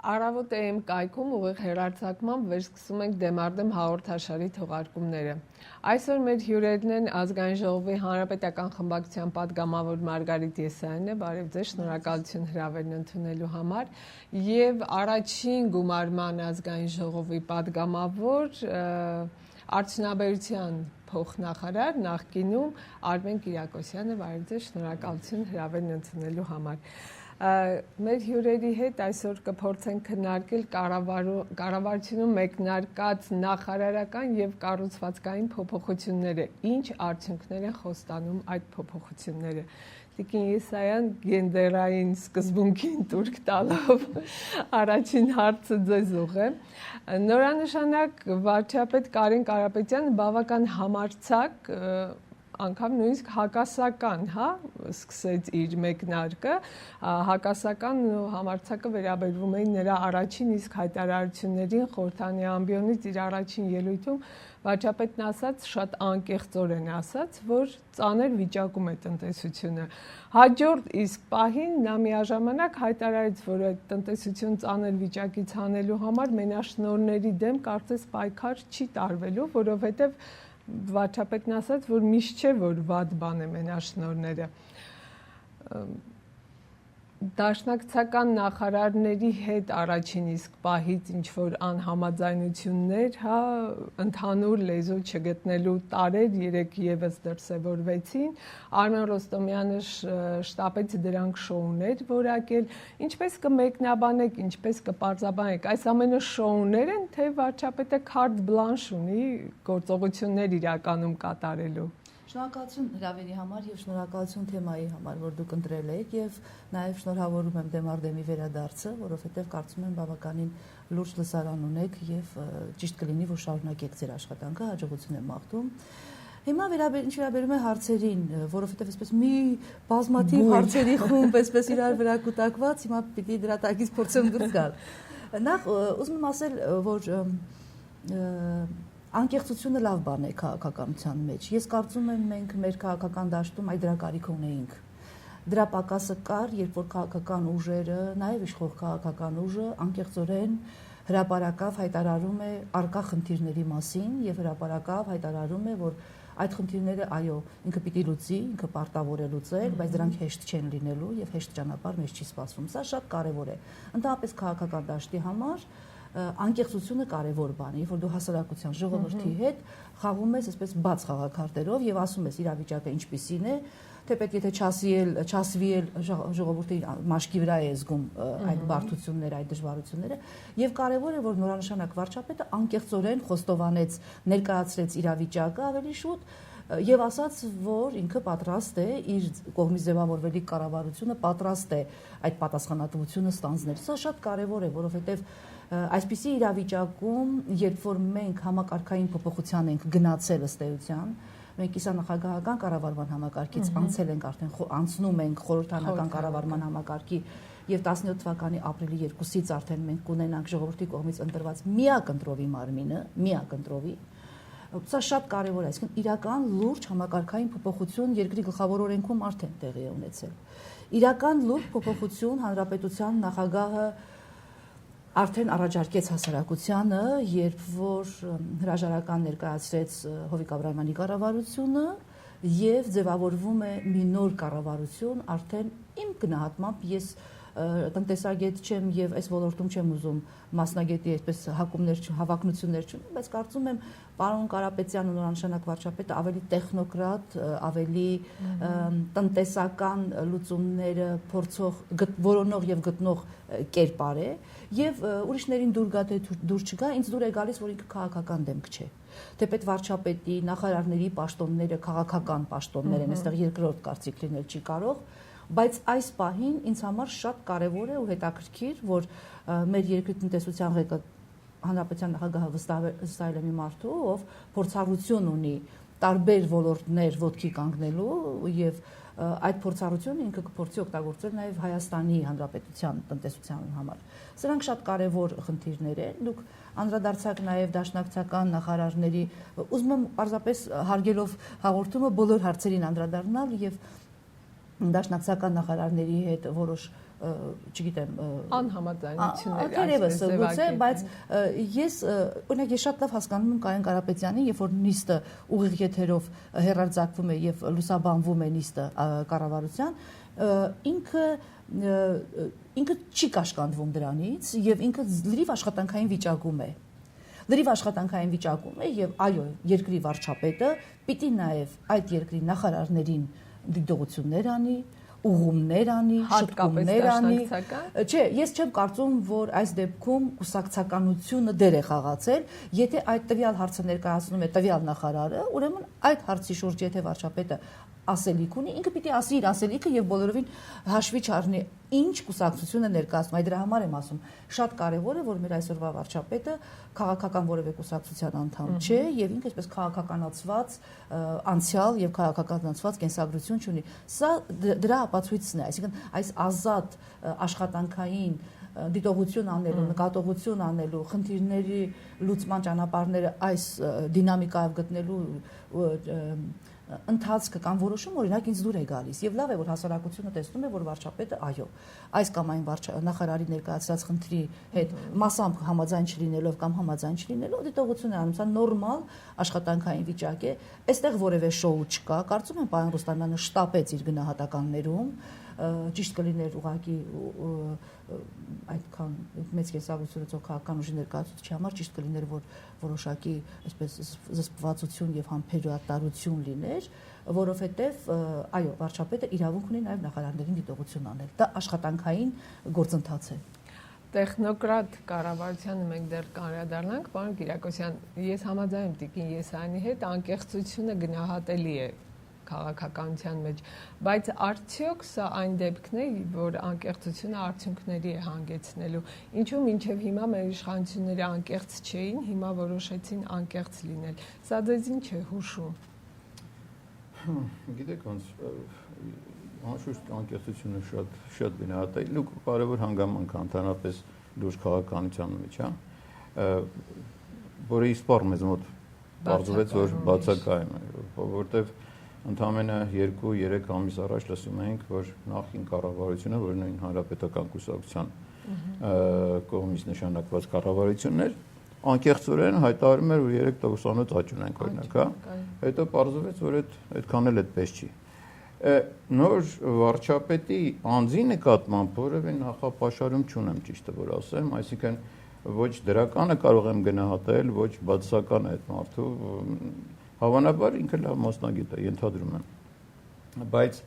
Առավոտ եմ կայքում ուղիղ հեռարձակմամբ վերսկսում ենք դեմարդեմ հաղորդաշարի թողարկումները։ Այսօր մեր հյուրերն են Ազգային ժողովի հանրապետական խմբակցության պատգամավոր Մարգարիտ Եսայանն է, բարև ձեզ, շնորհակալություն հրավերն ընդունելու համար, եւ առաջին գումարման Ազգային ժողովի պատգամավոր արդյունաբերության փոխնախարար նախկինում Արմեն Կիրակոսյանը, բարև ձեզ, շնորհակալություն հրավերն ընդունելու համար։ Մեր հյուրերի հետ այսօր կփորձենք քննարկել կառավարությունում մեկնարկած նախարարական եւ կառուցվածքային փոփոխությունները, ինչ արդյունքներ են խոստանում այդ փոփոխությունները։ Տիկին Եսայան, գենդերային սկզբունքին տուրք տալով առաջին հարցը ձեզ ուղղեմ։ Նորանշանակ վարչապետ Կարեն Կարապետյանը բավական համարձակ անգամ նույնիսկ հակասական, սկսեց իր մեկնարկը, հակասական ու համարձակը վերաբերվում էին նրա առաջին իսկ հայտարարություններին Խորհրդանի ամբիոնից իր առաջին ելույթում վարչապետն ասաց, շատ անկեղծորեն ասաց, որ ծանր վիճակում է տնտեսությունը։ Հաջորդ իսկ պահին նա միաժամանակ հայտարարեց, որ այդ տնտեսություն ծանր վիճակից հանելու համար մենաշնորհների դեմ կարծես պայքար չի տարվելու, որովհետև վարչապետն ասաց, որ միշտ չէ, որ վատ բան է մենաշնորհները։ Դաշնակցական նախարարների հետ առաջին իսկ պահից ինչ որ անհամաձայնություններ, ընդհանուր լեզու չգտնելու տարեր երեք եւս դրսևորվեցին։ Արմեն Ռոստոմյանը շտապեց դրանք շոուներ որակել։ Ինչպես կմեկնաբանեք, ինչպես կպարզաբանեք, այս ամենը շոուներ են, թե վարչապետը քարտ բլանշ ունի գործողություններ իրականում կատարելու։ Շնորհակալություն հրավերի համար եւ շնորհակալություն թեմայի համար, որ դուք ընտրել եք եւ նաեւ շնորհավորում եմ դեմարդեմի վերադարձը, որովհետեւ կարծում եմ բավականին լուրջ լսարան ունեք եւ ճիշտ կլինի, որ շարունակեք ձեր աշխատանքը, հաջողություն եմ մաղթում։ Հիմա ինչ վերաբերում է հարցերին, որովհետեւ այսպես մի բազմաթիվ հարցերի խումբ, այսպես իրար վրա կուտակված, հիմա պիտի դրա տակից փորձեմ դուրս գալ։ Նախ ուզում եմ ասել, որ անկեղծությունը լավ բան է քաղաքականության մեջ։ Ես կարծում եմ մենք մեր քաղաքական դաշտում այդ դրա կարիք ունեինք։ Դրա պակասը կար, երբ որ քաղաքական ուժերը, նաև իշխող քաղաքական ուժը անկեղծորեն հրապարակավ հայտարարում է արկա խնդիրների մասին եւ հրապարակավ հայտարարում է, որ այդ խնդիրները, այո, ինքը պիտի լուծի, ինքը պարտավոր է լուծել, բայց դրանք հեշտ չեն լինելու եւ հեշտ ճանապարհ մեզ չի սպասվում։ Սա շատ կարեւոր է։ Ընդհանրապես քաղաքական դաշտի համար անկեղծությունը կարևոր բան է, երբ որ դու հասարակության ժողովրդի հետ խաղում ես այսպես բաց խաղաքարտերով եւ ասում ես իրավիճակը ինչպիսին է, թեպետ եթե չասվի էլ ժողովուրդը մաշկի վրա է զգում այդ բարդությունները, այդ դժվարությունները եւ կարևոր է որ նորանշանակ վարչապետը անկեղծորեն խոստովանեց, ներկայացրեց իրավիճակը ավելի շուտ եւ ասաց, որ ինքը պատրաստ է իր կողմից ձևավորվելիք կառավարությունը պատրաստ է այդ պատասխանատվությունը ստանձնել։ Սա շատ կարևոր է, որովհետեւ այսպիսի իրավիճակում, երբ որ մենք համակարգային փոփոխության ենք գնացել ըստ էության, մենք կիսանախագահական կառավարման համակարգից անցել ենք արդեն անցնում ենք խորհրդանական կառավարման համակարգի եւ 17 թվականի ապրիլի 2-ից արդեն մենք կունենանք ժողովրդի կողմից ընտրված միակ ընտրովի մարմինը, միակ ընտրովի։ Սա շատ կարևոր է, այսինքն իրական լուրջ համակարգային փոփոխություն երկրի գլխավոր օրենքում արդեն տեղի է ունեցել։ Իրական լուրջ փոփոխություն հանրապետության նախագահը արդեն առաջարկեց հասարակությանը, երբ որ հրաժարական ներկայացրեց Հովիկ Աբրահամյանի կառավարությունը եւ ձևավորվում է մի նոր կառավարություն, արդեն իմ գնահատմամբ ես տնտեսագետ չեմ եւ այս ոլորտում չեմ ուզում մասնագետի այսպես հավակնություններ չունեմ, բայց կարծում եմ պարոն Կարապետյանը նորանշանակ վարչապետը ավելի տեխնոկրատ, ավելի տնտեսական լուծումները փորձող, որոնող եւ գտնող կերպար է եւ ուրիշներին դուր գա թե դուր չգա, ինձ դուր է գալիս, որ ինքը քաղաքական դեմք չէ։ Թեպետ վարչապետի, նախարարների պաշտոնները քաղաքական պաշտոններ են, այստեղ երկրորդ կարծիք լինել չի կարող, բայց այս պահին ինձ համար շատ կարևոր է ու հետաքրքիր, որ մեր երկրի տնտեսության ղեկը հանրապետության նախագահը վստահել է մի մարդու, ով փորձառություն ունի տարբեր ոլորտներ ոտքի կանգնելու եւ այդ փորձառությունը ինքը կփորձի օգտագործել նաեւ Հայաստանի Հանրապետության տնտեսության համար։ Սրանք շատ կարևոր խնդիրներ են։ Դուք անդրադարձակ նաեւ դաշնակցական նախարարների, ուզում եմ պարզապես հարգելով հաղորդումը բոլոր հարցերին անդրադառնալ եւ դաշնակցական նախարարների հետ որոշ չգիտեմ, անհամաձայնություններ այդպես գուցե, բայց ես օրինակ ես շատ լավ հասկանում եմ Կարեն Կարապետյանին, երբ որ նիստը ուղիղ եթերով հեռարձակվում է եւ լուսաբանվում է նիստը կառավարության, ինքը չի կաշկանդվում դրանից եւ ինքը լրիվ աշխատանքային վիճակում է։ Լրիվ աշխատանքային վիճակում է եւ այո, երկրի վարչապետը պիտի նաեւ այդ երկրի նախարարներին դիտողություններ անի, ուղումներ անի, շտկումներ անի։ Չէ, ես չեմ կարծում, որ այս դեպքում կուսակցականությունը դեր է խաղացել, եթե այդ տվյալ հարցը ներկայացնում է տվյալ նախարարը, ուրեմն այդ հարցի շուրջ եթե վարչապետը ասելիք ունի, ինքը պիտի ասի իր ասելիքը եւ բոլորովին հաշվի չառնի ինչ կուսակցություն է ներկայացնում։ Այդ դրա համար եմ ասում, շատ կարեւոր է, որ մեր այսօրվա վարչապետը քաղաքական որևէ կուսակցության անդամ չէ եւ ինքը այսպես քաղաքականացված անցյալ եւ քաղաքականացված կենսագրություն չունի։ Սա դրա ապացույցն է, այսինքն այս ազատ աշխատանքային դիտողություն անելու, նկատողություն անելու, խնդիրների լուծման ճանապարհները այս դինամիկայով գտնելու ընթացքը կամ որոշում օրինակ ինձ դուր է գալիս եւ լավ է որ հասարակությունը տեսնում է որ վարչապետը այո այս կամ այն նախարարի ներկայացրած խնդրի հետ մասամբ համաձայն չլինելով կամ համաձայն չլինելով դիտողություն է անում, սա նորմալ աշխատանքային վիճակ է, այստեղ որևէ շոու չկա, կարծում եմ պարոն Ռուստամյանը շտապեց իր գնահատականներում, ճիշտ կլիներ ուղղակի այդքան մեծ կենսագրություն ունեցող քաղաքական ուժի ներկայացուցիչի համար ճիշտ կլիներ որ որոշակի այսպես զսպվածություն եւ համբերատարություն լիներ, որովհետեւ այո, վարչապետը իրավունք ունի նաեւ նախարարներին դիտողություն անել։ Դա աշխատանքային գործընթաց է։ Տեխնոկրատ կառավարությանը մենք դեռ կանրադառնանք, պարոն Կիրակոսյան, ես համաձայն եմ Տիկին Եսայանի հետ, անկեղծությունը գնահատելի է քաղաքականության մեջ, բայց արդյոք սա այն դեպքն է, որ անկեղծությունը արդյունքների է հանգեցնելու։ Ինչու մինչև հիմա մեր իշխանությունները անկեղծ չէին, հիմա որոշեցին անկեղծ լինել։ Սա ձեզ ինչ է հուշում։ Գիտեք ոնց անշուշտ անկեղծությունը շատ գնահատելի ու կարևոր հանգամանք է ընդհանրապես լուրջ քաղաքականության մեջ, որը իսպառ մեզ մոտ բարձրացեց որ բացակայում է, որովհետև ընդամենը 2-3 ամիս առաջ լսում էինք, որ նախին կառավարությունը, որ նույն հանրապետական կուսակցության կողմից նշանակված կառավարություններ, անկեղծորեն հայտարարում էր, որ 3%-անոց աճ ունենք օրինակ, հետո պարզվեց, որ այդքան էլ այդպես չի։ Նոր վարչապետի անձի նկատմամբ որևէ նախապաշարում չունեմ ճիշտը որ ասեմ, այսինքն ոչ դրականը կարող եմ գնահատել, ոչ բացասական այդ մարդու Հավանաբար ինքը լավ մասնագետ է, ենթադրում եմ, բայց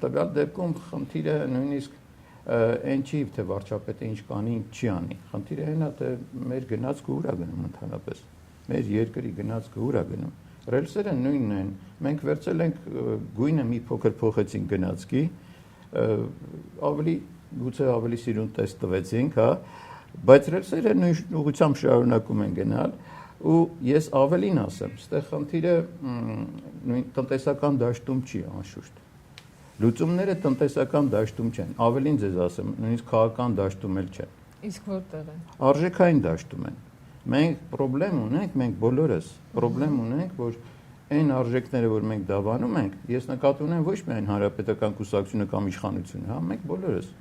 տվյալ դեպքում խնդիրը նույնիսկ այն չի, թե վարչապետը ինչ կանի, ինչ չի անի, խնդիրը այն է, թե մեր գնացքը ուր է գնում ընդհանրապես, մեր երկրի գնացքը ուր է գնում, ռելսերը նույնն են, մենք վերցել ենք գույնը մի փոքր փոխեցինք գնացքի, գուցե ավելի սիրուն տեսք տվեցինք, բայց ռելսերը նույն ուղղությամբ շարունակում են գնալ ու ես ավելին ասեմ, ստեղ խնդիրը նույն տնտեսական դաշտում չի անշուշտ։ Լուծումները տնտեսական դաշտում չեն, ավելին ձեզ ասեմ, նույնիսկ քաղաքական դաշտում էլ չեն։ Իսկ որտեղ են։ Արժեքային դաշտում են։ Մենք խնդրեմ ունենք, մենք բոլորս խնդրեմ ունենք, որ այն արժեքները, որ մենք դավանում ենք, ես նկատի ունեմ ոչ միայն հանրապետական կուսակցությունը կամ իշխանությունը, մենք բոլորս։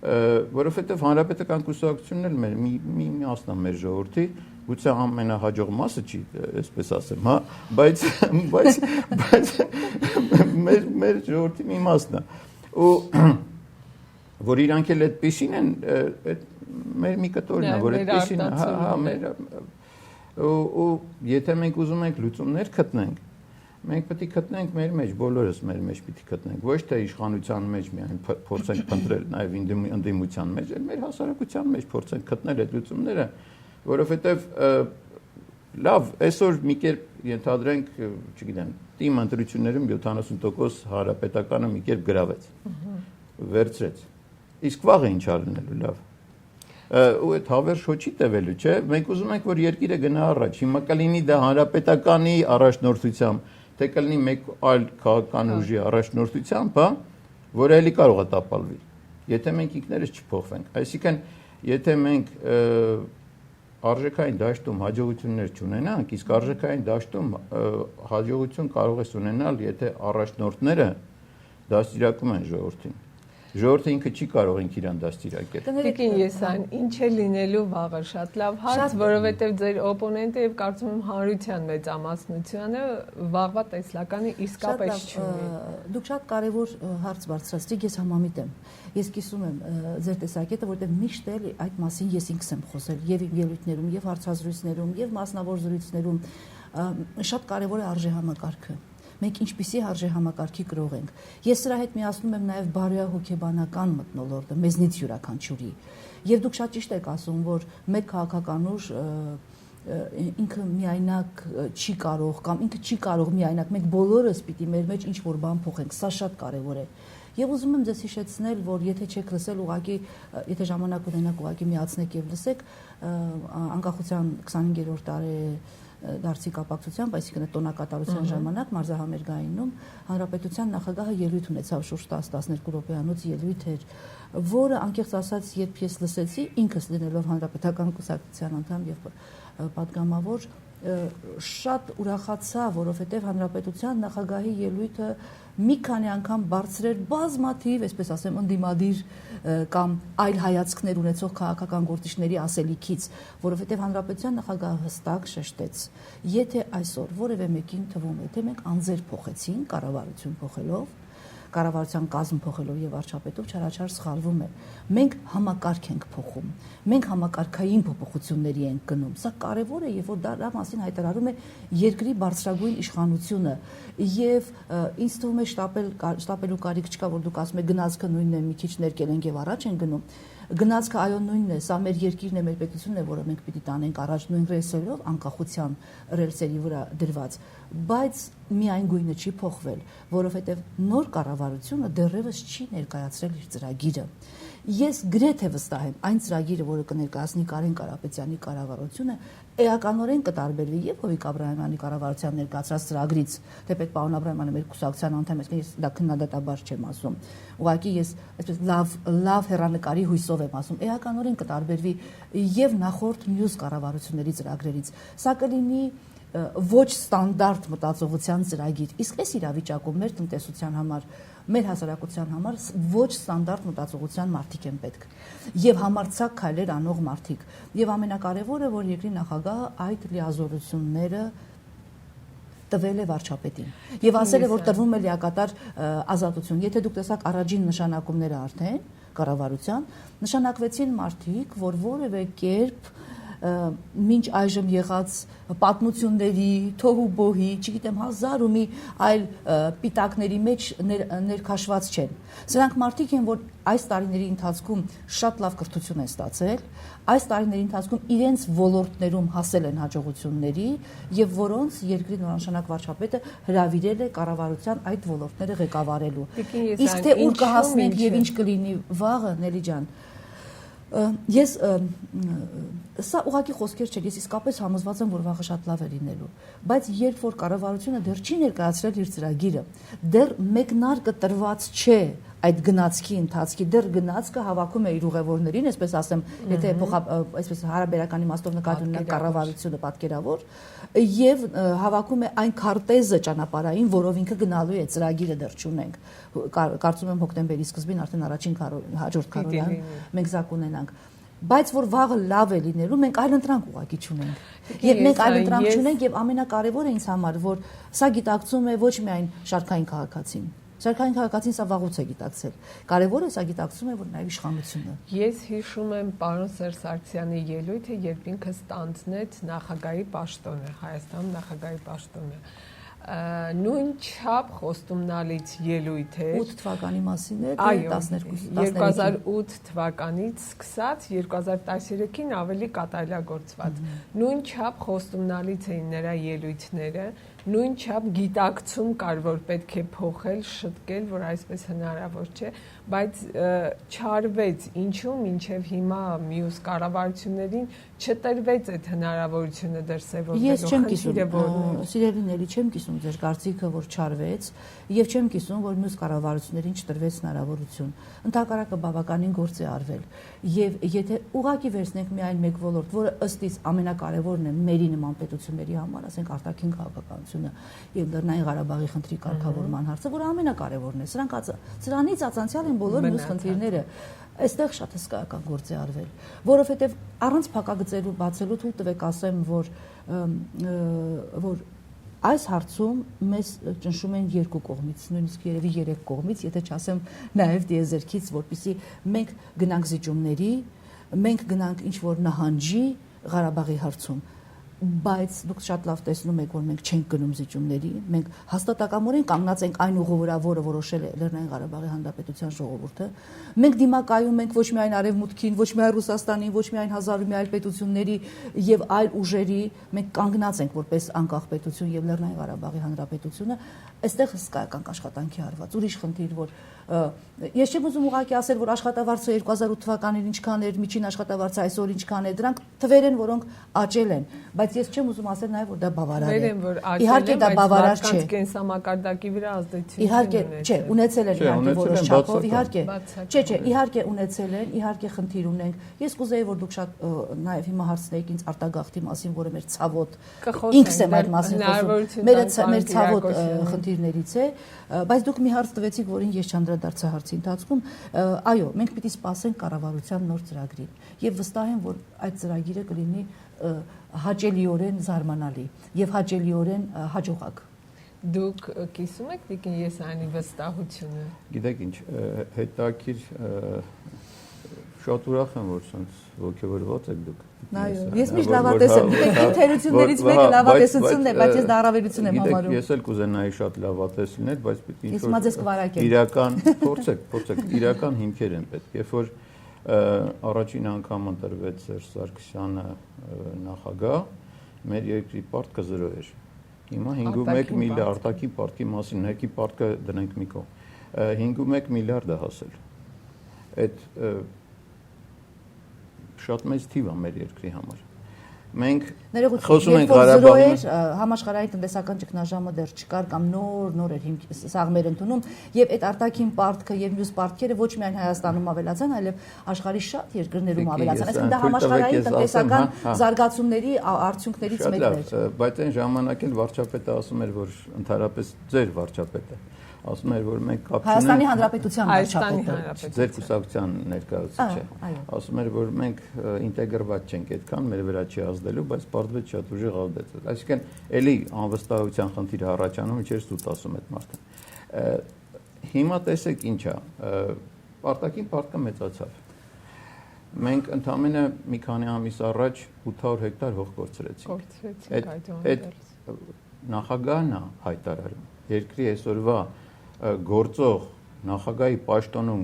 Որովհետև հանրապետական կուսակցությունն էլ մի մասն է մեր ժողովրդի, գուցե ամենահաջող մասը չի, այսպես ասեմ, բայց մեր ժողովրդի մի մասն է։ Ու որ իրանք էլ այդպեսին են, մեր մի կտորն է, որ այդպեսին է, ու եթե մենք ուզում ենք լուծումներ գտնենք, մենք պետք է գտնենք մեր մեջ, բոլորս մեր մեջ պիտի գտնենք, ոչ թե իշխանության մեջ միայն փորձենք փնտրել, նաև ընդդիմության մեջ, այլ մեր հասարակության մեջ փորձենք գտնել այդ լուծումները, որովհետև լավ, այսօր մի կերպ ենթադրենք, չգիտեմ, թիմ ընտրություններում 70% հանրապետականը մի կերպ գրավեց, վերցրեց, իսկ վաղը ինչ արնելու, լավ, ու այդ հավերժ հո չի տևելու, չէ, մենք ուզում ենք, որ երկիրը գնա առաջ, հիմա կլինի դա հանրապետականի առաջնորդությամբ, թե կլինի մեկ այլ քաղաքական ուժի առաջնորդությամբ, որը էլի կարող է տապալվի, եթե մենք ինքներս չփոխվենք, այսինքն, եթե մենք արժեքային դաշտում հաջողություններ չունենանք, իսկ արժեքային դաշտում հաջողություն կարող է ունենալ, եթե առաջնորդները դաստիարակում են ժողովրդին։ Ժողովուրդը ինքը չի կարող ինքը իրան դաստիարակել։ Տիկին Եսայան, ինչ է լինելու վաղը, շատ լավ հարց, որովհետև ձեր օպոնենտը եւ կարծում եմ հանրության մեծամասնությունը վաղվա տեսլականի իսկապես չունի։ Դուք շատ կարևոր հարց բարձրացրիք, ես համամիտ եմ։ Ես կիսում եմ ձեր տեսակետը, որտեղ միշտ էլ այդ մասին ես ինքս եմ խոսել եւ իմ ելույթներում, եւ հարցազրույցներում, եւ մասնավոր զրույցներում, շատ կարևոր է արժեհամակարգը։ Մենք ինչպիսի արժեհամակարգի կրող ենք։ Ես սրա հետ միացնում եմ նաև բարոյահոգեբանական մթնոլորտը, մեզնից յուրաքանչյուրի։ Եվ դուք շատ ճիշտ եք ասում, որ մեկ քաղաքական ուժ ինքը միայնակ չի կարող կամ ինքը չի կարող միայնակ, մենք բոլորս պիտի մեր մեջ ինչ-որ բան փոխենք, սա շատ կարևոր է։ Եվ ուզում եմ ձեզ հիշեցնել, որ եթե չեք լսել, ուղղակի եթե ժամանակ ունենաք, ուղղակի միացնեք եւ լսեք անկախության 25-րդ տարի դարձի կապակցությամբ, այսինքն տոնակատարության ժամանակ մարզահամերգայինում հանրապետության նախագահը ելույթ ունեցավ, շուրջ 10-12 րոպեանոց ելույթ էր, որը անկեղծ ասած, երբ ես լսեցի, ինքս լինելով հանրապետական կուսակցության անդամ եւ պատգամավոր, շատ ուրախացա, որովհետև հանրապետության նախագահի ելույթը մի քանի անգամ բարձրեր բազմաթիվ, այսպես ասեմ, ընդդիմադիր կամ այլ հայացքներ ունեցող քաղաքական գործիչների ասելիքից, որովհետև հանրապետության նախագահը հստակ շեշտեց, եթե այսօր որևէ մեկին թվում է, թե մենք անձեր փոխեցին կառավարություն փոխելով, կառավարության կազմ փոխելով եւ վարչապետով չարաչար սխալվում է։ Մենք համակարգ ենք փոխում։ Մենք համակարգային փոփոխությունների ենք գնում։ Սա կարևոր է եւ որ դրա մասին հայտարարում է երկրի բարձրագույն իշխանությունը եւ ինձ թվում է շտապելու կարիք չկա, որ դուք ասում եք գնացքը նույնն է, մի քիչ ներկել ենք եւ առաջ են գնում։ Գնացքը այո նույնն է, սա մեր երկիրն է, մեր պետությունն է, որը մենք պիտի տանենք առաջ նույն ռելսերով, անկախության ռելսերի վրա դրված, բայց միայն գույնը չի փոխվել, որովհետև նոր կառավարությունը դեռևս չի ներկայացրել իր ծրագիրը։ Ես գրեթե վստահ եմ, այն ծրագիրը, որը կներկայացնի Կարեն Կարապետյանի կառավարությունը, էականորեն կտարբերվի եւ Հովիկ Աբրահամյանի կառավարության ներկայացրած ծրագրից, թեպետ պարոն Աբրահամյանը մեր կուսակցության անդամ է, ես դա քննադատաբար չեմ ասում։ Ուղղակի ես այսպես լավ հեռանկարի հույսով եմ ասում, էականորեն կտարբերվի եւ նախորդ մյուս կառավարությունների ծրագրերից։ Սա կլինի ոչ ստանդարտ մտածողության ծրագիր։ Իսկ այս իրավիճակում մեր տնտեսության համար, մեր հասարակության համար ոչ ստանդարտ մտածողության մարդիկ են պետք եւ համարձակ քայլեր անող մարդիկ։ Եվ ամենակարևորը, որ երկրի նախագահը այդ լիազորությունները տվել է վարչապետին եւ ասել է, որ տրվում է լիակատար ազատություն։ Եթե դուք տեսաք առաջին նշանակումները արդեն կառավարության, նշանակվեցին մարդիկ, որ որևէ կերպ մինչ այժմ եղած պատմությունների, թոհուբոհի, չգիտեմ, հազար ու մի այլ պիտակների մեջ ներքաշված չեն։ Սրանք մարդիկ են, որ այս տարիների ընթացքում շատ լավ կրթություն են ստացել, այս տարիների ընթացքում իրենց ոլորտներում հասել են հաջողությունների եւ որոնց երկրի նորանշանակ վարչապետը հրավիրել է կառավարության այդ ոլորտները ղեկավարելու։ Իսկ թե ուր կհասնենք եւ ինչ կլինի վաղը, Նելի ջան, ես սա ուղղակի խոսքեր չէ, ես իսկապես համոզված եմ, որ վաղը շատ լավ է լինելու, բայց երբ որ կառավարությունը դեռ չի ներկայացրել իր ծրագիրը, դեռ մեկնարկը տրված չէ այդ գնացքի ընթացքի, դեռ գնացքը հավաքում է իր ուղևորներին, այսպես ասեմ, եթե այսպես հարաբերական իմաստով նկատի ունենանք կառավարությունը պատկերավոր, եւ հավաքում է այն քարտեզը ճանապարհային, որով ինքը գնալու է, ծրագիրը դեռ չունենք։ Կարծում եմ հոկտեմբերի սկզբին արդեն առաջին հաջորդ քառորդ մենք զակ ունենանք։ Բայց որ վաղը լավ է լինելու, մենք այլ ընտրանք ուղղակի չունենք։ Եվ մենք այլ ընտրանք չունենք եւ ամենակարևորը ինձ համար, որ սա գիտակցում է ոչ միայն շարքային քաղաքացին։ Շարքային քաղաքացին սա վաղուց է գիտակցել։ Կարևորը սա գիտակցում է, որ նաև իշխանությունը։ Ես հիշում եմ պարոն Սերժ Սարգսյանի ելույթը, երբ ինքը ստանձնեց նախագահի պաշտոնը, Հայաստանում նախագահի պաշտոնը։ Նույն չափ խոստումնալից ելույթ էր 8 թվականի մասին է, 2008 թվականից սկսած 2013-ին ավելի կատարելագործված։ Նույն չափ խոստումնալից էին նրա ելույթները, նույն չափ գիտակցում կար, որ պետք է փոխել, շտկել, որ այսպես հնարավոր չէ, բայց չարվեց, ինչու մինչև հիմա մյուս կառավարություններին չտրվեց այդ հնարավորությունը դրսևորվելու։ Ես չեմ կիսում, սիրելիների, չեմ կիսում ձեր կարծիքը, որ չարվեց, եւ չեմ կիսում, որ մյուս կառավարություններին չտրվեց հնարավորություն։ Ընդհակառակը բավականին գործ է արվել։ Եվ եթե ուղղակի վերցնենք միայն մեկ ոլորտ, որը ըստ իս ամենակարևորն է մերի նման պետությունների համար, ասենք արտաքին քաղաքականություն, հանրապետությունը եւ Լեռնային Ղարաբաղի խնդրի կարգավորման հարցը, որ ամենակարևորն է։ Սրանից ածանցյալ են բոլոր մյուս խնդիրները։ Այստեղ շատ հսկայական գործ է արվել, որովհետեւ առանց փակագծելու բացելու թույլ տվեք ասեմ, որ այս հարցում մեզ ճնշում են երկու կողմից, նույնիսկ երևի 3 կողմից, եթե չասեմ նաև դիեզերքից, որպեսզի մենք գնանք զիջումների, մենք գնանք ինչ որ նահանջի Ղարաբաղի հարցում, բայց դուք շատ լավ տեսնում եք, որ մենք չենք գնում զիջումների, մենք հաստատակամորեն կանգնած ենք այն ուղու վրա, որը որոշել է Լեռնային Ղարաբաղի Հանրապետության ժողովուրդը։ Մենք դիմակայում ենք ոչ միայն Արևմուտքին, ոչ միայն Ռուսաստանին, ոչ միայն հազար ու մի այլ պետությունների եւ այլ ուժերի, մենք կանգնած ենք որպես անկախ պետություն եւ Լեռնային Ղարաբաղի Հանրապետությունը, այստեղ հսկայական աշխատանքի արված։ Ուրիշ խնդիր, որ ես չեմ ուզում ուղղակի ասել, որ աշխատավարձը 2008 թվականին ինչքան էր, միջին աշխատավարձը այսօր ինչքան է, դրանք թվեր են, որոնք աճել են, բայց ես չեմ ուզում ասել նաև, որ դա բավարար է։ Իհարկե դա բավարար չէ։ Կենսամակարդակի վրա ազդեցություն իհարկե, չէ, ունեցել են իհարկե որոշ չափով, իհարկե։ Չէ, իհարկե ունեցել են, իհարկե խնդիր ունենք։ Ես կուզեի, որ դուք շատ նաև հիմա հարցնեիք ինձ արտագաղթի մասին, որը մեր ցավոտ ինքս եմ այդ մասին խոսում։ Մեր ցավոտ խնդիրներից է, բայց դուք մի հարց տվեցիք, որին ես չանդրադարձա հարցի ընթացքում, այո, մենք պիտի սպասենք կառավարության նոր ծրագրին եւ վստահ եմ, որ այդ ծրագիրը կլինի հաճելիորեն զարմանալի եւ հաճելիորեն հաջողակ։ Դուք կիսում եք Տիկին Եսայանի վստահությունը։ Գիտեք ինչ, հետաքրքիր շատ ուրախ եմ, որ ցած ոգևորված եք դուք։ Այո, ես միշտ լավատես եմ։ Թերություններից մեկը լավատեսությունն է, բայց ես դա առավելություն եմ համարում։ Ես էլ կուզենայի շատ լավատես լինել, բայց պիտի ինչ որ իրական փորձեք, իրական հիմքեր են պետք։ Երբ որ առաջին անգամ ընտրվեց Սերժ Սարգսյանը նախագահ, մեր երկրի պարտքը 0 էր։ Հիմա 5.1 միլիարդ արտաքին պարտքի մասին, ներքի պարտքը դնենք մի կողմ։ 5.1 միլիարդ է հասել։ Այդ շատ մեծ թիվ է մեր երկրի համար։ Մենք խոսում ենք Ղարաբաղի համաշխարհային տնտեսական ճգնաժամը դեռ չկար կամ նոր էր սաղմեր ընդունում եւ այդ արտաքին պարտքը եւ մյուս պարտքերը ոչ միայն Հայաստանում ավելացան, այլև աշխարհի շատ երկրներում ավելացան։ Այսինքն դա համաշխարհային տնտեսական զարգացումների արդյունքներից մեկն էր։ Բայց այն ժամանակ էլ վարչապետը ասում էր, որ ընդհանրապես ձեր վարչապետը ասում էր, որ մենք կապ չունենք Հայաստանի Հանրապետության վարչապետը, ձեր կուսակցության ներկայացուցիչը, ասում էր, որ մենք ինտեգրված չենք այդքան, մեր վրա չի ազդելու, բայց պարտվեց շատ ուժեղ ազդեցել։ Այսինքն, էլի անվստահության խնդիրը առաջանում, չէր սուտ ասում այդ մարդը։ Հիմա տեսեք ինչ է, արտաքին պարտքը մեծացավ։ Մենք ընդամենը մի քանի ամիս առաջ 800 հեկտար հող կորցրեցինք։ Այդ նախագահն է հայտարարում, երկրի այսօրվա գործող նախագահի պաշտոնում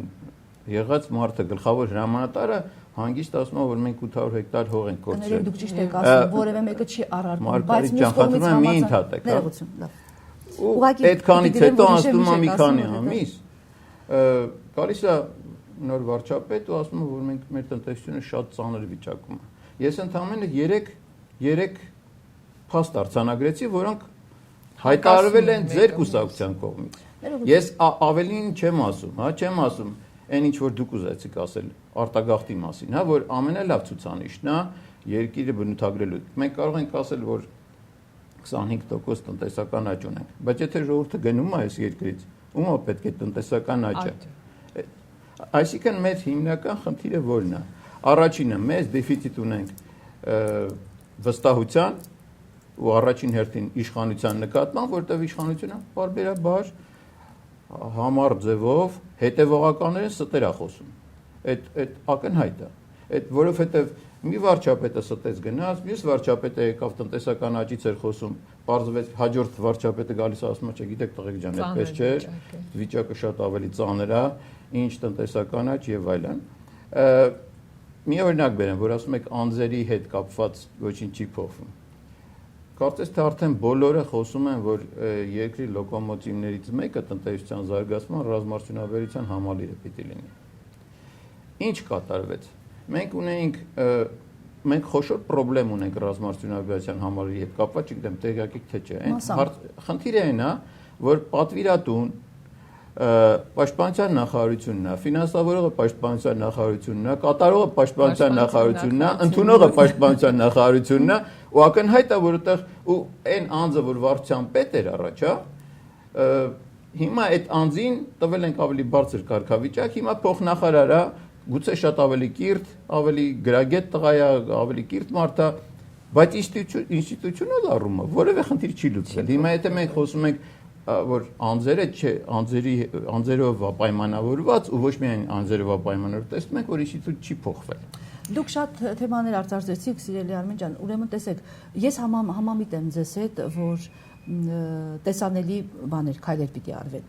եղած մարդը գլխավոր հրամանատարը հանգիստ ասում է, որ մենք 800 հեկտար հող ենք կորցրել։ Դուք ճիշտ եք ասում, որևէ մեկը չի առարկում, բայց մյուս կողմից մի ընդհատեք, հա։ Այդքանից հետո անցնում է մի քանի ամիս, գալիս է նոր վարչապետ ու ասում է, որ մենք մեր տնտեսությունը շատ ծանր վիճակում է։ Ես ընդամենը 3 փաստ արձանագրեցի, որոնք հայտարարվել են ձեր կուսակցության կողմից։ Ես ավելին չեմ ասում, հա, չեմ ասում այն ինչ որ դուք ուզեցիք ասել արտագաղթի մասին, հա, որ ամենալավ ցուցանիշն է երկիրը բնութագրելու։ Մենք կարող ենք ասել, որ 25% տնտեսական աճ ունենք, բայց եթե ժողովուրդը գնում է այս երկրից, ում է պետք է տնտեսական աճը։ Այսինքն մեր հիմնական խնդիրը ո՞րն է։ Առաջինը մեծ դեֆիցիտ ունենք վստահության ու առաջին հերթին իշխանության նկատմամբ, որտեղ իշխանությունը բարբերաբար համառ ձևով հետևողականորեն ստեր է խոսում։ Այդ ակնհայտ է։ Այդ որովհետև մի վարչապետը ստեց գնաց, մյուս վարչապետը եկավ տնտեսական աճից էր խոսում, պարզվեց հաջորդ վարչապետը գալիս ասում է, չէ, գիտեք տղեկ ջան, այդպես չէ, վիճակը շատ ավելի ծանր է, ինչ տնտեսական աճ եւ այլն։ Մի օրինակ բերեմ, որ ասում եք անձերի հետ կապված ոչինչ չի փոխվում։ Կարծես թե արդեն բոլորը խոսում են, որ երկրի լոկոմոտիվներից մեկը տնտեսության զարգացման ռազմարդյունաբերության համալիրը պիտի լինի։ Ինչ կատարվեց։ Մենք խոշոր խնդրեմ ունենք ռազմարդյունաբերության համալիրի հետ կապված, չգիտեմ, տեղյակ եք թե չէ։ Խնդիրը այն է, որ պատվիրատուն պաշտպանության նախարարությունն է, ֆինանսավորողը պաշտպանության նախարարությունն է, կատարողը պաշտպանության նախարարությունն է, ընդունողը պաշտպանության նախարարությունն է, ու ակնհայտ է, որ այդտեղ ու այն անձը, որ վարչության պետ էր առաջ, հիմա այդ անձին տվել ենք ավելի բարձր կարգավիճակ, հիմա փոխնախարար է, գուցե շատ ավելի կիրթ, ավելի գրագետ տղա է, ավելի կիրթ մարդ է, բայց ինստիտուցիոնալ առումով որևէ խնդիր չի լուծվել։ Հիմա եթե մենք խոսում ենք, որ անձերը չէ, անձերով պայմանավորված ու ոչ միայն անձերով պայմանավորված, տեսնում ենք, որ ինստիտուտ չի փոխվել։ Դուք շատ թեմաներ արձարծեցիք, սիրելի Արմեն ջան, ուրեմն տեսեք, ես համամիտ եմ ձեզ հետ, որ տեսանելի բաներ, քայլեր պիտի արվեն։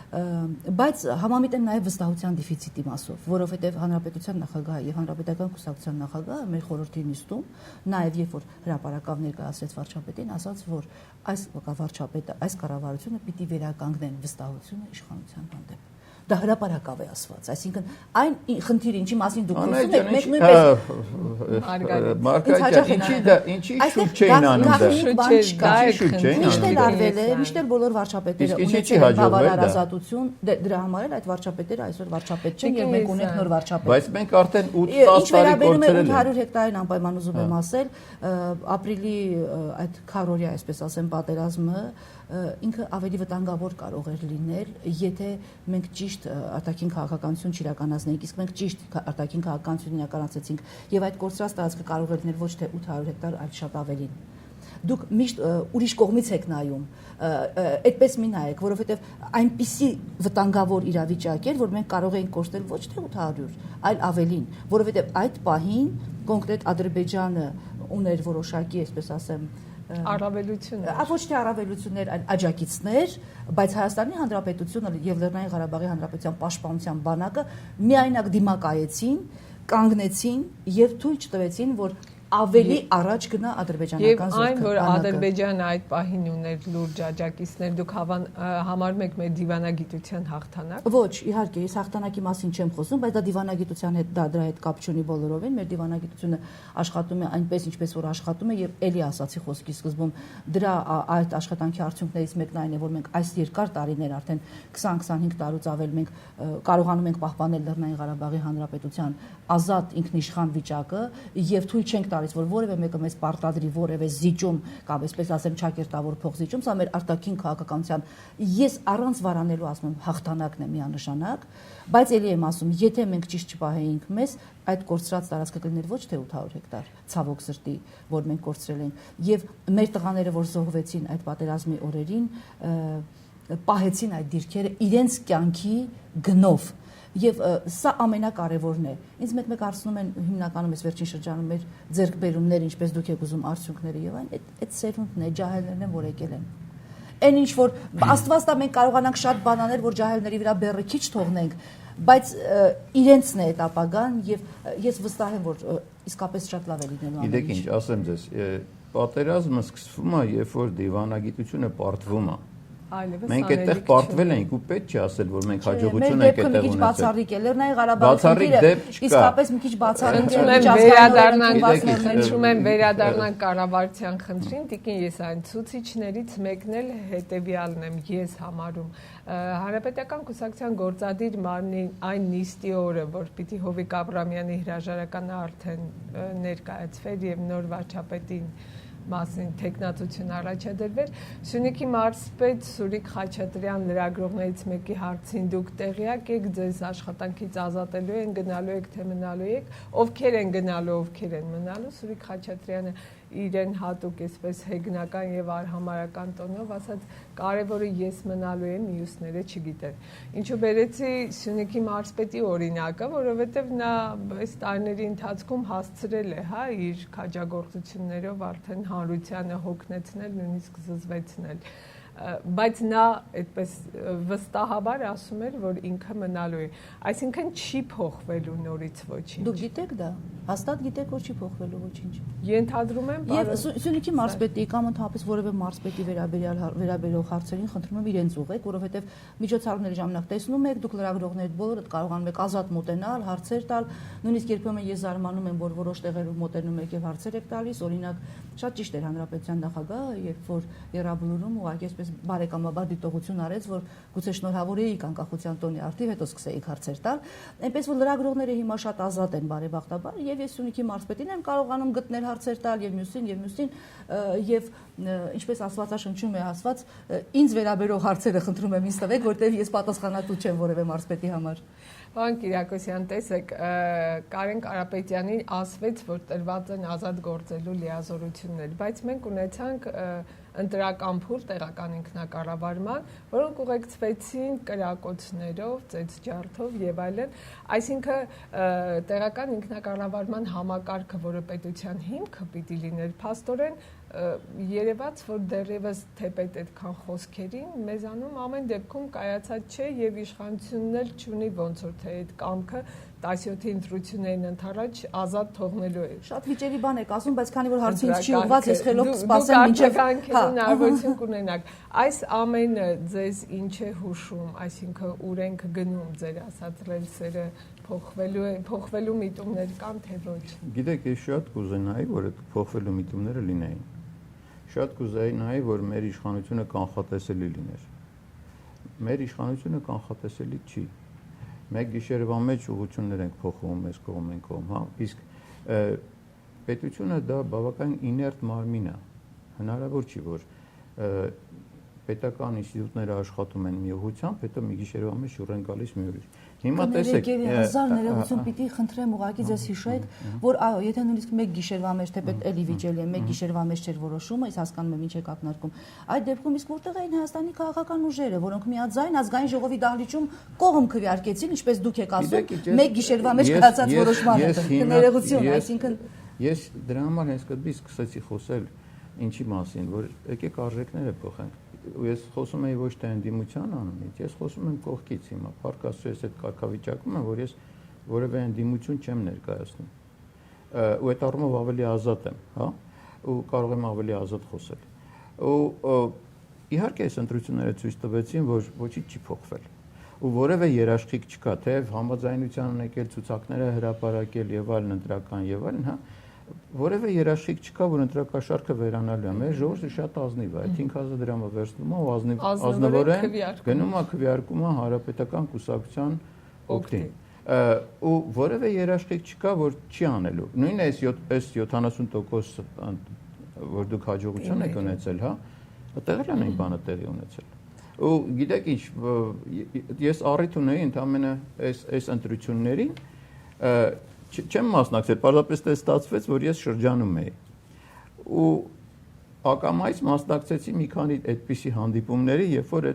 Բայց համամիտ եմ նաև վստահության դեֆիցիտի մասով, որովհետև Հանրապետության նախագահը եւ Հանրապետական կուսակցության նախագահը մեր խորհրդի նիստում նաև երբ որ հրապարակավ ներկայացրեց վարչապետին, ասաց, որ այս վարչապետը, այս կառավարությունը պիտի վերականգնեն վստահությունը իշխանության հանդեպ։ Դա հրապարակավ է ասված, այսինքն այն խնդիրը, ինչի մասին դուք խոսում եք, մենք նույնպես Մարգարիտ, ինչի շուտ չէին անում դա։ Միշտ էլ արվել է, միշտ էլ բոլոր վարչապետերը ունեցել են բավարար ազատություն, դրա համար էլ այդ վարչապետերը այսօր վարչապետ չեն եւ մենք ունենք նոր վարչապետ։ Բայց մենք արդեն 8-10 տարի կորցրել ենք։ 800 հեկտարին անպայման ուզում եմ ասել, ապրիլի այդ քարորիա, այսպես ասեմ, պատերազմը ինքը ավելի վտանգավոր կարող էր լինել, եթե մենք ճիշտ արտաքին քաղաքականություն չիրականացնեինք, իսկ մենք ճիշտ արտաքին քաղաքականություն իրականացրեցինք եւ այդ կորցրած տարածքը կարող էր լինել ոչ թե 800 հեկտար, այլ շատ ավելին։ Դուք միշտ ուրիշ կողմից եք նայում, այդպես մի նայեք, որովհետեւ այնպիսի վտանգավոր իրավիճակ էր, որ մենք կարող էինք կորցնել ոչ թե 800, այլ ավելին, որովհետեւ այդ պահին կոնկրետ Ադրբեջանը ուներ որոշակի, այսպես ասեմ, առավելություններ։ Ոչ թե առավելություններ, այլ աջակիցներ, բայց Հայաստանի Հանրապետությունը եւ Լեռնային Ղարաբաղի Հանրապետության պաշտպանության բանակը միայնակ դիմակայեցին, կանգնեցին եւ թույլ չտվեցին, որ ավելի առաջ գնա ադրբեջանական զորքը։ Եվ այն, որ Ադրբեջանը այդ պահին ուներ լուրջ աջակիցներ, դուք համարում եք մեր դիվանագիտության հաղթանակ։ Ոչ, իհարկե, ես հաղթանակի մասին չեմ խոսում, բայց դա դիվանագիտության հետ դրա հետ կապ չունի բոլորովին։ Մեր դիվանագիտությունը աշխատում է այնպես, ինչպես որ աշխատում է, եւ ելի ասացի խոսքի սկզբում, դրա այդ աշխատանքի արդյունքներից մեկն այն է, որ մենք այս երկար տարիներ արդեն 20-25 տարուց ավել մենք կարողանում ենք պահպանել Լեռնային Ղարաբաղի Հանրապետության ազատ ինքնիշխան վիճակը եւ թույլ չենք տալիս, որ որևէ մեկը մեզ պարտադրի որևէ զիջում կամ այսպես ասեմ ճակերտավոր փոխզիջում, սա մեր արտաքին քաղաքականության ես առանց վարանելու ասում եմ հաղթանակն է միանշանակ, բայց ելի եմ ասում, եթե մենք ճիշտ չպահեինք մեզ, այդ կորցրած տարածքը կլիներ ոչ թե 800 հեկտար, ցավոք սրտի, որ մենք կորցրել ենք, եւ մեր տղաները, որ զոհվեցին այդ պատերազմի օրերին, պահեցին այդ դիրքերը իրենց կյանքի գնով։ Եվ սա ամենակարևորն է։ Ինձ մեկ հարցնում են հիմնականում այս վերջին շրջանում մեր ձեռքբերումները, ինչպես դուք եք ուզում արդյունքները եւ այն, այդ սերունդն է, ջահելներն են, որ եկել են։ Այն ինչ որ Աստված տա մենք կարողանանք շատ բան անել, որ ջահելների վրա բեռը քիչ թողնենք, բայց իրենցն է այդ ապագան եւ ես վստահ եմ, որ իսկապես շատ լավ է լինելու ամեն ինչ։ Գիտեք ինչ, ասեմ ձեզ, պատերազմը սկսվում է, երբ որ դիվանագիտությունը պարտվում է։ Մենք այդտեղ պարտվել ենք ու պետք չի ասել, որ մենք հաջողություն ենք այդտեղ ունեցել։ Բացառիկ է Լեռնային Ղարաբաղի իսկապես մի քիչ բացառիկ է։ Խնդրում եմ վերադառնանք կառավարության խնդրին, տիկին ես այն ցուցիչներից մեկն էլ հետեւյալն եմ ես համարում։ Հանրապետական կուսակցության գործադիր մարմնի այն նիստի օրը, որ պիտի Հովիկ Աբրամյանի հրաժարականը արդեն ներկայացվեր եւ նոր վարչապետին մասին տեխնատություն առաջադրվել, Սյունիքի մարզպետ Սուրիկ Խաչատրյան լրագրողներից մեկի հարցին դուք տեղյակ եք ձեզ աշխատանքից ազատելու են, գնալու եք թե մնալու եք, ովքեր են գնալու, ովքեր են մնալու, Սուրիկ Խաչատրյանը իրեն հատուկ այսպես հեգնական եւ արհամարական տոնով ասաց կարևորը ես մնալու եմ, մյուսները չգիտեն։ Ինչու բերեցի Սյունիքի մարզպետի օրինակը, որովհետեւ նա այս տարիների ընթացքում հասցրել է, հա, իր քաջագործություններով արդեն հանրությանը հոգնեցնել, նույնիսկ զզվեցնել։ Բայց նա այդպես վստահաբար ասում էր, որ ինքը մնալու է։ Այսինքն չի փոխվելու նորից ոչինչ։ Դուք գիտեք դա։ Հաստատ գիտեք, որ չի փոխվելու ոչինչ։ Ենթադրում եմ, եւ Սյունիքի մարզպետի կամ ընդհանրապես որևէ մարզպետի վերաբերող հարցերին խնդրում եմ իրենց ուղղեք, որովհետեւ միջոցառումների ժամանակ տեսնում եք, դուք լրագրողներդ բոլորը կարողանում եք ազատ մոտենալ, հարցեր տալ, նույնիսկ երբեմն ես զարմանում եմ, որ որոշ տեղերում մոտենում եք եւ հարցեր եք տալիս, օրինակ Շատ ճիշտ էր հանրապետության նախագահը, երբ որ Եռաբլուրում ուղղակի այսպես բարեկամաբար դիտողություն արեց, որ գուցե շնորհավորեիք անկախության տոնի արդիվ, հետո սկսեիք հարցեր տալ, այնպես որ լրագրողները հիմա շատ ազատ են բարեբախտաբար, եւ ես Սյունիքի մարզպետին եմ կարողանում գտնել հարցեր տալ եւ մյուսին եւ ինչպես Աստվածաշնչում է ասված, ինձ վերաբերող հարցերը խնդրում եմ ինձ տվեք, որտեղ ես պատասխանատու չեմ որևէ մարզպետի համար։ Պարոն Կիրակոսյան, տեսեք, Կարեն Կարապետյանին ասվեց, որ տրված են ազատ գործելու լիազորություններ, բայց մենք ունեցանք ընտրական փուլ տեղական ինքնակառավարման, որոնք ուղեկցվեցին կրակոցներով, ծեծջարդով եւ այլն, այսինքն տեղական ինքնակառավարման համակարգը, որը պետության հիմքը պիտի լիներ, փաստորեն երևաց, որ դեռևս թեպետ այդքան խոսքերին մեզանում ամեն դեպքում կայացած չէ եւ իշխանությունն էլ չունի ոնց որ թե այդ կամքը 17-ի ընտրություններին ընթരാճ ազատ թողնելու է։ Շատ վիճելի բան եք ասում, բայց քանի որ հարցը ինձ չի ուղղված, ես խելոք կսպասեմ մինչև հնարավորություն կունենաք։ Այս ամենը ձեզ ինչ է հուշում, այսինքն ուր ենք գնում, ձեր ասած ռելսերը փոխվելու միտումներ կան թե ոչ։ Գիտեք, ես շատ կուզենայի, որ այդ փոխվելու միտումները լինեին։ Շատ կուզենայի, որ մեր իշխանությունը կանխատեսելի լիներ։ Մեր իշխանությունը կանխատեսելի չի։ Մեկ գիշերվա մեջ ուղղություններ ենք փոխում այս կողմ են կողմ, հա, իսկ պետությունը դա բավական իներտ մարմին է, հնարավոր չի, որ պետական ինստիտուտները աշխատում են մի ուղղությամբ, հետո մի գիշերվա մեջ շուռ են գալիս մի ուրիշ։ Հիմա տեսեք, հազար ներողություն պիտի խնդրեմ ուղղակի ձեզ հիշեք, որ այո, եթե նույնիսկ մեկ գիշերվա մեջ թեպետ էլի վիճելի է, մեկ գիշերվա մեջ չէր որոշումը, ես հասկանում եմ ինչ եք ակնարկում։ Այդ դեպքում իսկ որտեղ էին Հայաստանի քաղաքական ուժերը, որոնք միաձայն ազգային ժողովի դահլիճում կողմ քվեարկեցին, ինչպես դուք եք ասում, մեկ գիշերվա մեջ կայացած որոշմանը։ Ներողություն, այսինքն ես դրա համար հենց կդի սկսեցի խոսել ինչի մասին, որ եկեք արժեքները փոխենք։ Ես խոսում եի ոչ թե ընդդիմության անունից, ես խոսում եմ կողքից հիմա, փառք Աստծո, ես այդ կարգավիճակում եմ, որ ես որևէ ընդդիմություն չեմ ներկայացնում։ Ու այդ առումով ավելի ազատ եմ, հա, ու կարող եմ ավելի ազատ խոսել։ Ու իհարկե այս ընտրությունները ցույց տվեցին, որ ոչինչ չի փոխվել։ Ու որևէ երաշխիք չկա, թե համաձայնության են եկել ցուցակները հրապարակել եւ այլն ընտրական եւ այլն, հա, որևէ երաշխիք չկա, որ ընտրակաշարքը վերանալու է։ Մեր ժողովուրդը շատ ազնիվ է, 5000 դրամը վերցնում է ու ազնվորեն գնում է քվեարկում է հանրապետական կուսակցության օգտին։ Ու որևէ երաշխիք չկա, որ չի անելու։ Նույնն է այս 70% որ դուք հաջողություն եք ունեցել, հա, տեղել են այն բանը տեղի ունեցել։ Ու գիտեք ինչ, ես առիթ ունեի ընդհանրապես այս ընտրություններին չեմ մասնակցել, պարզապես թե ստացվեց, որ ես շրջանում էի։ Ու ակամայից մասնակցեցի մի քանի այդպիսի հանդիպումների, երբ որ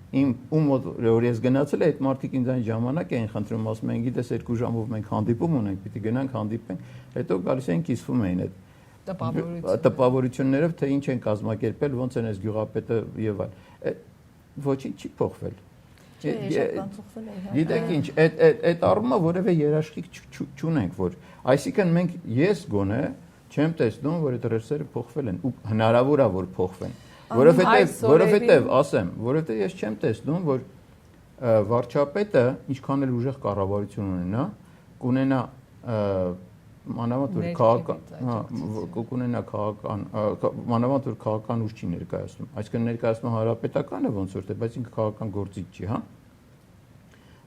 որ ես գնացել եմ, այդ մարդիկ ինձ այն ժամանակ էին խնդրում, ասում են, գիտես 2 ժամով մենք հանդիպում ունենք, պիտի գնանք հանդիպենք, հետո գալիս էին կիսվում էին այդ տպավորություններով, թե ինչ են կազմակերպել, ոնց են այս գյուղապետը եւ այլ։ Ոչինչ չի փոխվել։ Գիտեք ինչ, այդ առումով որևէ երաշխիք չունենք, որ այսինքն մենք ես գոնե չեմ տեսնում, որ այդ ռեսուրսները փոխվել են ու հնարավոր է որ փոխվեն, որովհետեւ ասեմ, որովհետեւ ես չեմ տեսնում, որ վարչապետը ինչքան էլ ուժեղ կառավարություն ունենա, կունենա մանավանդ որ մանավանդ որ քաղաքական ուժ չի ներկայացնում, այսինքն ներկայացնում հանրապետականը ոնց որ թե, բայց ինքը քաղաքական գործիչ չի, հա,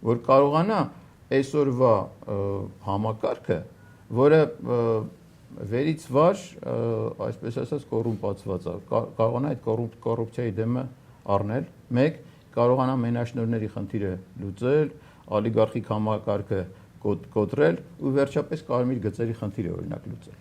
որ կարողանա այսօրվա համակարգը, որը վերից վար, այսպես ասած, կոռումպացված է, կարողանա այդ կոռուպցիայի դեմը առնել, մեկ կարողանա մենաշնորհների խնդիրը լուծել, օլիգարխիկ համակարգը կոտրել ու վերջապես կարմիր գծերի խնդիրը օրինակ լուծել։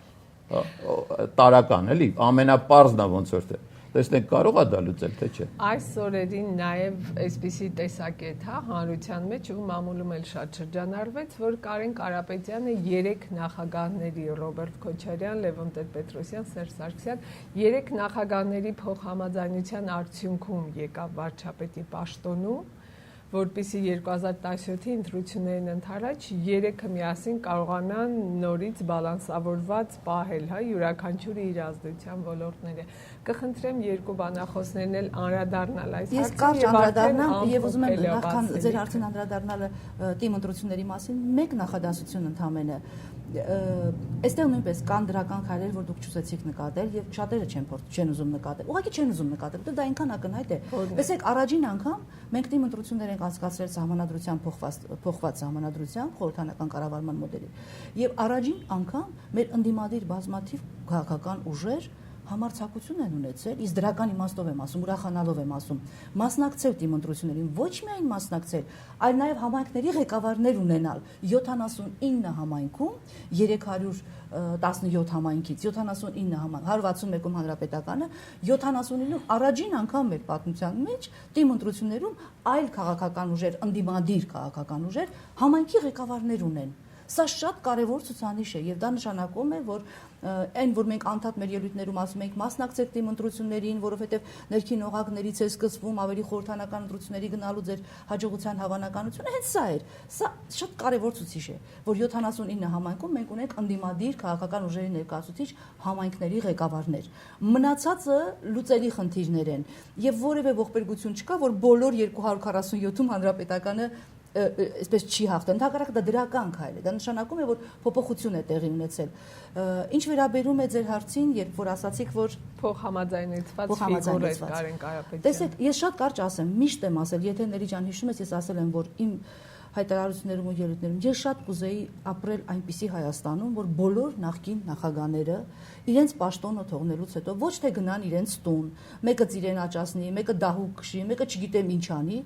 Տարական, էլի, ամենապարզն է ոնց որ թե։ Տեսնենք կարող է դա լուծել, թե չէ։ Այս օրերին նաև այսպիսի տեսակետ, հա, հանրության մեջ ու մամուլում էլ շատ շրջանառվեց, որ Կարեն Կարապետյանը 3 նախագահների Ռոբերտ Քոչարյան, Լևոն Տեր-Պետրոսյան, Սերժ Սարգսյան, 3 նախագահների փոխհամաձայնության արդյունքում եկավ վարչապետի պաշտոնում, որպեսզի 2017-ի ընտրություններին ընթരാճ 3-ը միասին կարողանան նորից բալանսավորված պահել, հա, յուրաքանչյուրի իր ազդեցության ոլորտները։ Կխնդրեմ երկու բանախոսներն էլ անդրադառնալ այս հարցին։ Ես կարճ անդրադառնամ եւ ուզում եմ նախքան ձեր հարցին անդրադառնալը թիմ ընտրությունների մասին մեկ նախադասություն ընդհանրապես այստեղ նույնպես կան դրական քայլեր, որ դուք չուսեցիք նկատել եւ շատերը չեն ուզում նկատել։ Ուղղակի չեն ուզում նկատել, որտեղ դա այնքան ակնհայտ է։ Տեսեք, առաջին անգամ մենք թիմ ընտրություններ ենք անցկացրել սահմանադրության փոխված սահմանադրության խորհրդանական կառավարման մոդելի։ Եվ առաջին անգամ մեր ընդդիմադիր բազմաթիվ քաղաքական ուժեր համարձակություն են ունեցել, իսկ դրական իմաստով եմ ասում, ուրախանալով եմ ասում, մասնակցել թիմ ընտրություններին, ոչ միայն մասնակցել, այլ նաև համայնքների ղեկավարներ ունենալ 79 համայնքում, 317 համայնքից 79 համայնք, 161-ում հանրապետականը, 79-ում առաջին անգամ մեր պատմության մեջ թիմ ընտրություններում այլ քաղաքական ուժեր, ընդդիմադիր քաղաքական ուժեր համայնքի ղեկավարներ ունեն։ Սա շատ կարևոր ցուցանիշ է եւ դա նշանակում է, որ այն որ մենք անդադ մեր ելույթներում ասում ենք մասնակցեք թիմ ընտրություններին, որովհետեւ ներքին օղակներից է սկսվում ավելի խորհրդանական ընտրությունների գնալու ձեր հաջողության հավանականությունը, հենց սա էր։ Սա շատ կարևոր ցուցիչ է, որ 79 համայնքում մենք ունենք ընդդիմադիր քաղաքական ուժերի ներկայացուցիչ համայնքների ղեկավարներ։ Մնացածը լուծելի խնդիրներ են եւ որևէ ողբերգություն չկա, որ բոլոր 247-ում հանրապետականը այսպես չի հաղթել։ Ընդհակառակը դա դրական քայլ է։ Դա նշանակում է, որ փոփոխություն է տեղի ունեցել։ Ինչ վերաբերում է ձեր հարցին, երբ որ ասացիք, որ փոխհամաձայնեցված ֆիգուր է Կարեն Կարապետյանը։ Տեսեք, ես շատ կարճ ասեմ, միշտ եմ ասել, եթե Նելի ջան հիշում ես, ես ասել եմ, որ իմ հայտարարություններում ու ելույթներում ես շատ կուզեի ապրել այնպիսի Հայաստանում, որ բոլոր նախկին նախագահները իրենց պաշտոնը թողնելուց հետո ոչ թե գնան իրենց տուն, մեկը ծիրեն աճացնի, մեկը դահուկ քշի, մեկը չգիտեմ ինչ անի,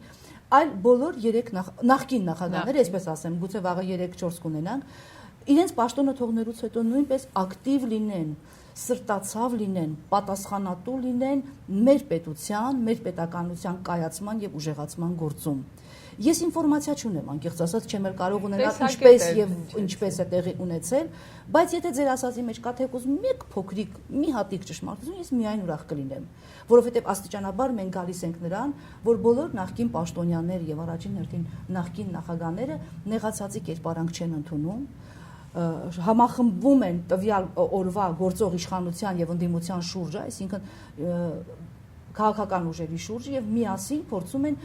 այլ բոլոր 3 նախկին նախագահները, այսպես ասեմ, գուցե վաղը 3-4 կունենանք, իրենց պաշտոնը թողնելուց հետո նույնպես ակտիվ լինեն, սրտացավ լինեն, պատասխանատու լինեն մեր պետության, մեր պետականության կայացման եւ ուժեղացման գործում։ Ես ինֆորմացիա չունեմ, անկեղծ ասած, չեմ էլ կարող ունենալ ինչպես եւ ինչպես է տեղի ունեցել, բայց եթե ձեր ասածի մեջ կա թեկուզ մեկ փոքրիկ մի հատիկ ճշմարտություն, ես միայն ուրախ կլինեմ, որովհետեւ աստիճանաբար մենք գալիս ենք նրան, որ բոլոր նախկին պաշտոնյաները եւ առաջին հերթին նախկին նախագահները նեղացածի կերպարանք չեն ընդունում, համախմբվում են տվյալ օրվա գործող իշխանության եւ ընդդիմության շուրջը, այսինքն քաղաքական ուժերի շուրջ եւ միասին փորձում են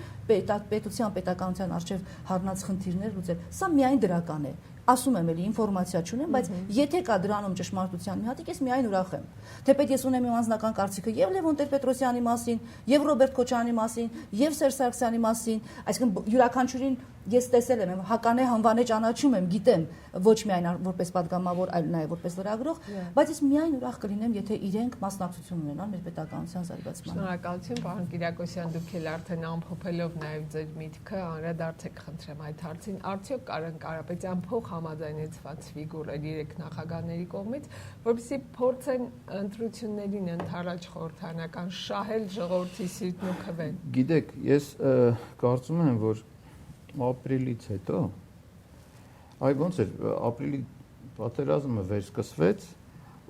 պետության պետականության արժեվ հառնած խնդիրներ լուծել։ Սա միայն դրական է։ Ասում եմ էլի ինֆորմացիա չունեմ, բայց եթե կա դրանում ճշմարտության մի հատիկ, ես միայն ուրախ եմ։ Թեպետ ես ունեմ իմ անձնական կարծիքը եւ Լևոն Տեր-Պետրոսյանի մասին, եւ Ռոբերտ Քոչարյանի մասին, եւ Սերժ Սարգսյանի մասին, այսինքն յուրաքանչյուրին ես տեսել եմ, հականե հանվանե ճանաչում եմ, գիտեմ, ոչ միայն որպես падգամավոր, այլ նաեւ որպես լրագրող, բայց ես միայն ուրախ կլինեմ, եթե իրենք մասնակցություն ունենան մեր պետականության զարգացմանը։ Շնորհակալություն, պարոն Կիրակոսյան, դուք էլ արդեն ամփոփելով նաեւ ձեր միտքը անդրադարձեք, խնդրեմ այդ հարցին։ Արդյոք Կարեն Կարապետյան փոխհամաձայնեցված ֆիգուր է 3 նախագահների կողմից, որովհետեւ փորձեն ընտրություններին ընդառաջ խորհրդանական շահել ժողովրդի սիրտն ու քվեն։ Գիտեք, ես կարծում եմ, որ ապրիլից հետո այ ոնց էր ապրիլի պատերազմը վերսկսվեց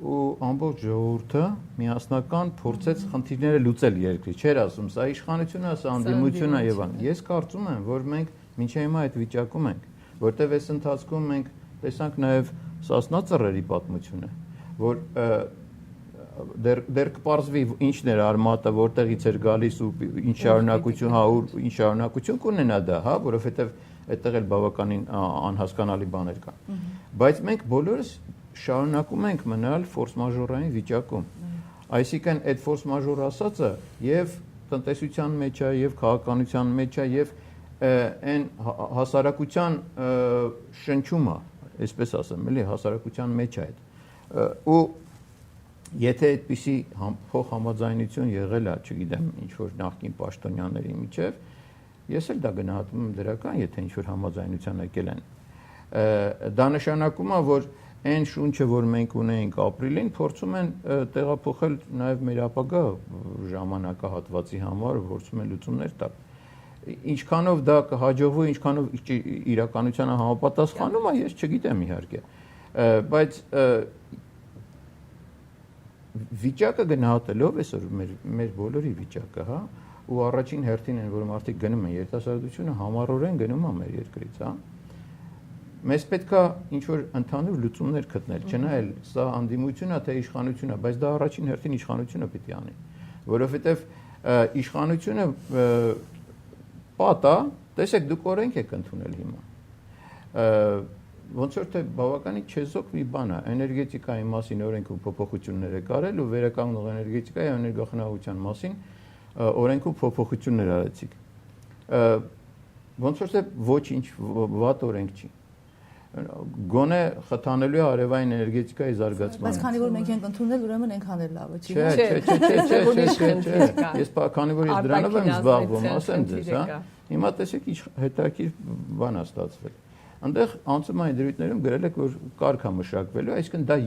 ու ամբողջ ժողովուրդը միասնական փորձեց խնդիրները լուծել երկրի, չէր ասում սա իշխանությունն է, սա անդիմությունն է եւ այլն։ Ես կարծում եմ, որ մենք մինչեւ հիմա այդ վիճակում ենք, որտեղ այս ընթացքում մենք տեսանք նաեւ Սասնա ծռերի պատմությունը, որ դեռ կպարզվի ինչն էր արմատը, որտեղից էր գալիս ու ինչ շարունակություն կունենա դա, հա, որովհետև այդտեղ էլ բավականին անհասկանալի բաներ կան։ Բայց մենք բոլորս շարունակում ենք մնալ ֆորս մաժորային վիճակում։ Այսինքն այդ ֆորս մաժոր ասածը եւ տնտեսության մեջ է, եւ քաղաքականության մեջ է, եւ այն հասարակության շնչումը, այսպես ասեմ, էլի հասարակության մեջ է այդ։ Ու եթե այդպիսի փոխհամաձայնություն եղել է, չգիտեմ, ինչ որ նախկին պաշտոնյաների միջև, ես էլ դա գնահատում եմ դրական, եթե ինչ որ համաձայնության եկել են։ Դա նշանակում է, որ այն շունչը, որ մենք ունենք ապրիլին, փորձում են տեղափոխել նաև մեր ապագա ժամանակահատվածի համար, փորձում են լուծումներ տալ։ Ինչքանով դա կհաջողվի, ինչքանով իրականությանը համապատասխանում է, ես չգիտեմ իհարկե, բայց վիճակը գնահատելով այսօր մեր բոլորի վիճակը, հա, ու առաջին հերթին են, որ մարդիկ գնում են երիտասարդությունը համառորեն գնում է մեր երկրից, հա։ Մեզ պետք է ինչ որ ընդհանուր լուծումներ գտնել, չնայել սա անդիմությունն է, թե իշխանությունն է, բայց դա առաջին հերթին իշխանությունը պիտի անի, որովհետև իշխանությունը պատ է, տեսեք, դուք օրենք եք ընդունել հիմա։ ոնց որ թե բավականին չեզոք մի բան է, էներգետիկայի մասին օրենքում փոփոխություններ է կարել ու վերականգնող էներգետիկայի եւ էներգախնայողության մասին օրենքում փոփոխություններ արեցիք։ Ոնց որ թե ոչինչ վատ օրենք չի։ Գոնե խթանելու է արևային էներգետիկայի զարգացմանը։ Բայց քանի որ մենք ենք ընդունել, ուրեմն այնքան էլ լավ է, չի։ Չէ։ Ես քանի որ ես դրանով եմ զբաղվում, ասեմ ձեզ, հա։ Հիմա տեսեք ինչ հետաքրքիր բան է ստացվել։ Այնտեղ անցումային դրույթներում գրել եք որ կարգ է մշակվելու, այսինքն դա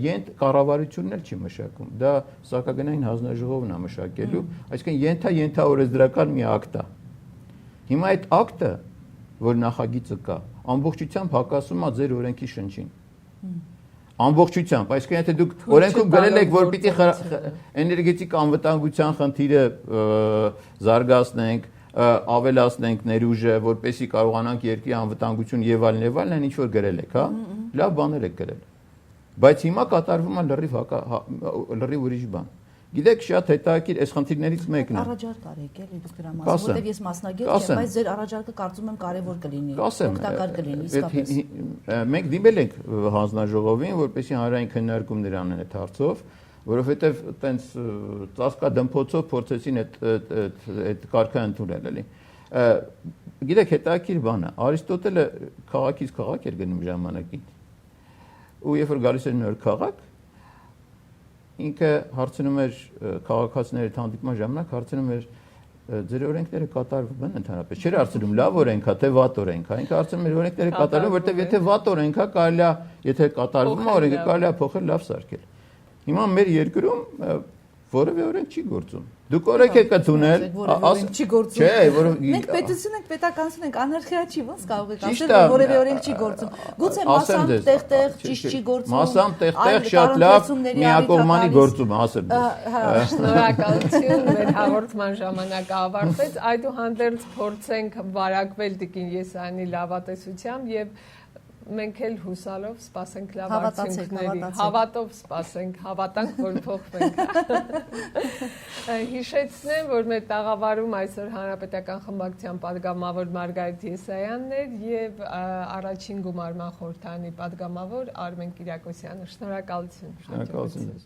կառավարությունն էլ չի մշակում։ Դա սահմանային հանձնաժողովն է մշակելու, այսինքն ենթաօրենսդրական մի ակտ է։ Հիմա այդ ակտը, որ նախագիծը կա, ամբողջությամբ հակասում է ձեր օրենքի շնչին։ Ամբողջությամբ, այսինքն եթե դուք օրենքում գրել եք, որ պիտի էներգետիկ անվտանգության խնդիրը զարգացնենք, ավելացնենք ներուժը, որպեսզի կարողանանք երկրի անվտանգություն եւ այլն, ինչ որ գրել եք, հա, լավ բաներ եք գրել։ Բայց հիմա կատարվում է լրիվ ուրիշ բան։ Գիտեք, շատ հետաքրքիր այս խնդիրներից մեկն է։ Առաջարկ արեք էլի դուք դրա մասին, որտեղ ես մասնագետ չեմ, բայց ձեր առաջարկը կարծում եմ կարևոր կլինի, օգտակար կլինի իսկապես։ Մենք դիմել ենք հանձնաժողովին, որպեսզի հանրային քննարկումներ անեն այդ հարցով, որովհետև այտենց ծածկա դմփոցով փորձեցին այդ կարգը ընդունել էլի։ Գիտեք, հետաքրքիր բան է, Արիստոտելը քաղաքից քաղաք էր գնում ժամանակին։ Ու երբ որ գալիս էր նոր քաղաք, ինքը հարցնում էր քաղաքացիների հանդիպման ժամանակ հարցնում էր ձեր օրենքները կատարվում են ընդհանրապես։ Չէր հարցնում լավ օրենք է թե վատ օրենք է։ Ինքը հարցնում էր օրենքները կատարվում, որտեղ եթե վատ օրենք է, կարելի է, եթե կատարվում է օրենքը, կարելի է փոխել, լավ սարքել։ Հիմա մեր երկրում որևէ օրենք չի գործում։ Դուք օրենք եք ընդունել, չի գործում։ Չէ, որ մենք պետություն ենք, պետականություն ենք, անարխիա չի, ոնց կարող եք ասել, որ որևէ օրենք չի գործում։ Գուցե մասամբ տեղ-տեղ ճիշտ չի գործում։ Մասամբ տեղ-տեղ շատ լավ միակողմանի գործում, ասեմ։ Շնորհակալություն, մեր հաղորդման ժամանակը ավարտվեց, այդուհանդերձ փորձենք վարակվել Տիկին Եսայանի լավատեսությամբ եւ մենք էլ հուսալով սպասենք լավ արդյունքների, հավատով սպասենք, հավատանք, որ փոխվենք։ Հիշեցնեմ, որ մեր տաղավարում այսօր Հանրապետական խմբակցության падգամավոր Մարգարիտ Եսայանն էր եւ առաջին գումարման խորհրդանի падգամավոր Արմեն Կիրակոսյանը։ Շնորհակալություն։ Շնորհակալություն։